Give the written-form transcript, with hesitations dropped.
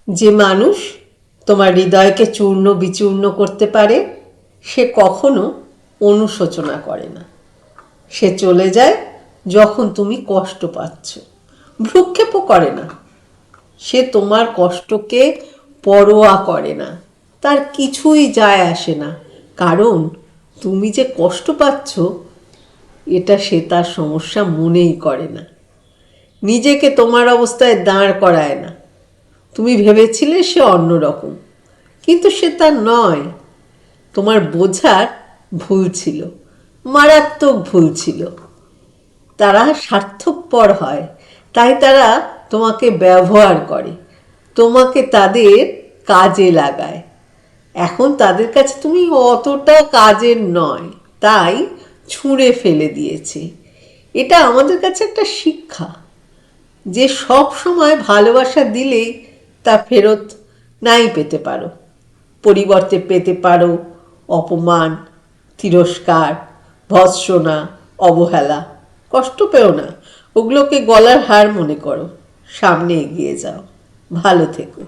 যে মানুষ তোমার হৃদয়কে চূর্ণ বিচূর্ণ করতে পারে সে কখনো অনুশোচনা করে না। সে চলে যায় যখন তুমি কষ্ট পাচ্ছ, ভ্রুক্ষেপও করে না। সে তোমার কষ্টকে পরোয়া করে না, তার কিছুই যায় আসে না। কারণ তুমি যে কষ্ট পাচ্ছ এটা সে তার সমস্যা মনেই করে না। নিজেকে তোমার অবস্থায় দাঁড় করায় না। তুমি ভেবেছিলে সে অন্যরকম, কিন্তু সে তা নয়। তোমার বোঝার ভুল ছিল, মারাত্মক ভুল ছিল। তারা স্বার্থপর হয়, তাই তারা তোমাকে ব্যবহার করে, তোমাকে তাদের কাজে লাগায়। এখন তাদের কাছে তুমি অতটা কাজের নয়, তাই ছুঁড়ে ফেলে দিয়েছে। এটা আমাদের কাছে একটা শিক্ষা যে সব সময় ভালোবাসা দিলেই তা ফেরত নাই পেতে পারো। পরিবর্তে পেতে পারো অপমান, তিরস্কার, ভৎসনা, অবহেলা। কষ্ট পেও না, ওগুলোকে গলার হার মনে করো। সামনে এগিয়ে যাও, ভালো থেকো।